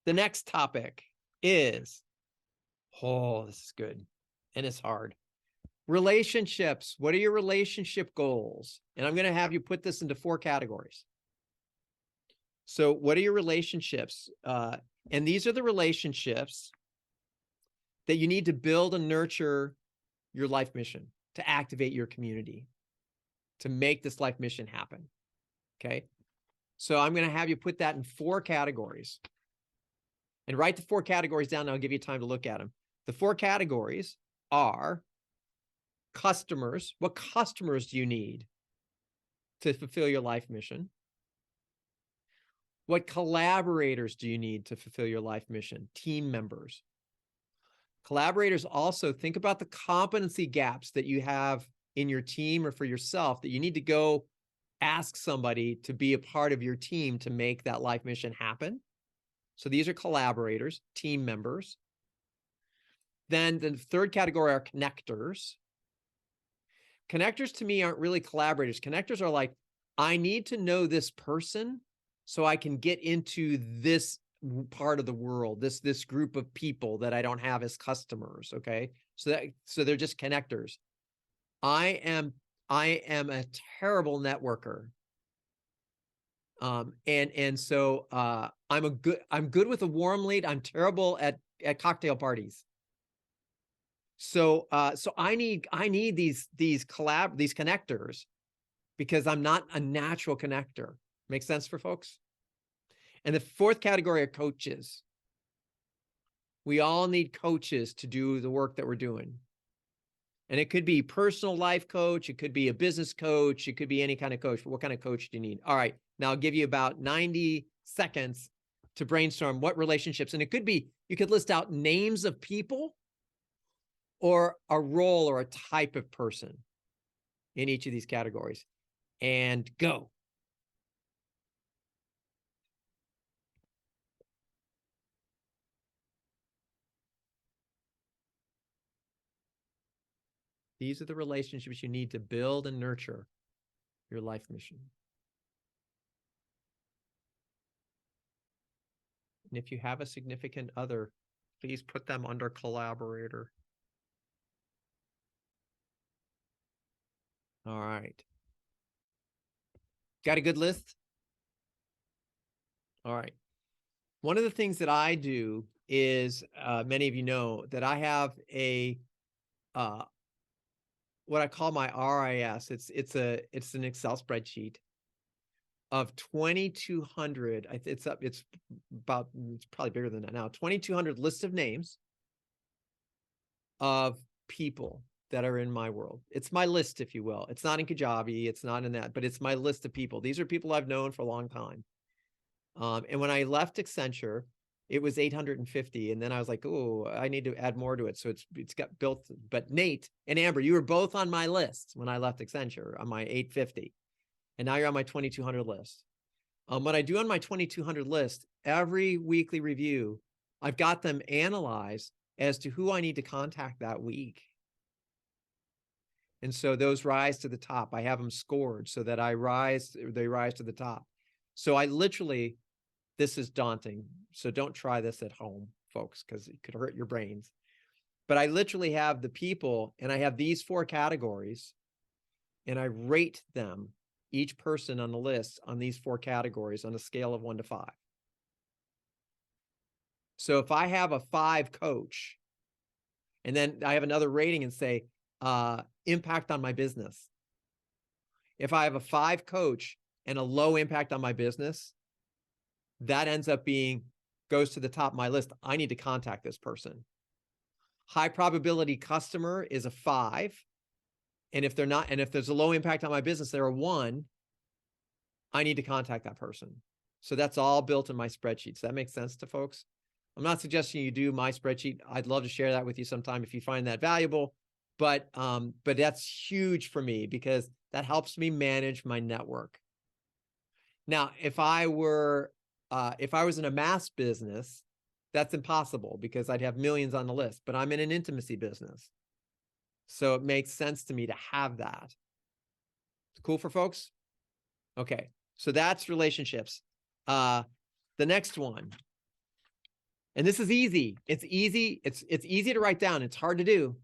The next topic is, oh, this is good. And it's hard. Relationships. What are your relationship goals? And I'm going to have you put this into 4 categories. So what are your relationships? And these are the relationships that you need to build and nurture your life mission, to activate your community, to make this life mission happen. Okay. So I'm going to have you put that in 4 categories. And write the 4 categories down, and I'll give you time to look at them. The 4 categories are customers. What customers do you need to fulfill your life mission? What collaborators do you need to fulfill your life mission? Team members. Collaborators also, think about the competency gaps that you have in your team or for yourself that you need to go ask somebody to be a part of your team to make that life mission happen. So these are collaborators, team members. Then the 3rd category are connectors. Connectors to me aren't really collaborators. Connectors are like, I need to know this person so I can get into this part of the world, this group of people that I don't have as customers. Okay. So they're just connectors. I am a terrible networker. So I'm good with a warm lead. I'm terrible at cocktail parties. So I need these connectors because I'm not a natural connector. Make sense for folks? And the 4th category are coaches. We all need coaches to do the work that we're doing. And it could be personal life coach. It could be a business coach. It could be any kind of coach. But what kind of coach do you need? All right. Now I'll give you about 90 seconds to brainstorm what relationships. And it could be, you could list out names of people or a role or a type of person in each of these categories. And go. These are the relationships you need to build and nurture your life mission. And if you have a significant other, please put them under collaborator. All right. Got a good list? All right. One of the things that I do is, many of you know, that I have a what I call my RIS. It's an Excel spreadsheet of 2,200. It's probably bigger than that now. 2,200 list of names of people that are in my world. It's my list, if you will. It's not in Kajabi. It's not in that, but it's my list of people. These are people I've known for a long time. And when I left Accenture, it was 850. And then I was like, oh, I need to add more to it. So it's got built. But Nate and Amber, you were both on my list when I left Accenture on my 850. And now you're on my 2,200 list. What I do on my 2,200 list, every weekly review, I've got them analyzed as to who I need to contact that week. And so those rise to the top. I have them scored so that they rise to the top. So I literally, this is daunting. So don't try this at home, folks, because it could hurt your brains. But I literally have the people, and I have these 4 categories, and I rate them, each person on the list, on these 4 categories on a scale of 1 to 5. So if I have a 5 coach, and then I have another rating and say, impact on my business. If I have a 5 coach and a low impact on my business, that ends up goes to the top of my list. I need to contact this person. High probability customer is a 5. And if there's a low impact on my business, they're a 1, I need to contact that person. So that's all built in my spreadsheet. Does that make sense to folks? I'm not suggesting you do my spreadsheet. I'd love to share that with you sometime if you find that valuable. But that's huge for me because that helps me manage my network. Now, if I was in a mass business, that's impossible because I'd have millions on the list, but I'm in an intimacy business. So it makes sense to me to have that. Cool for folks? Okay, so that's relationships. The next one And this is easy. It's easy. It's easy to write down. It's hard to do.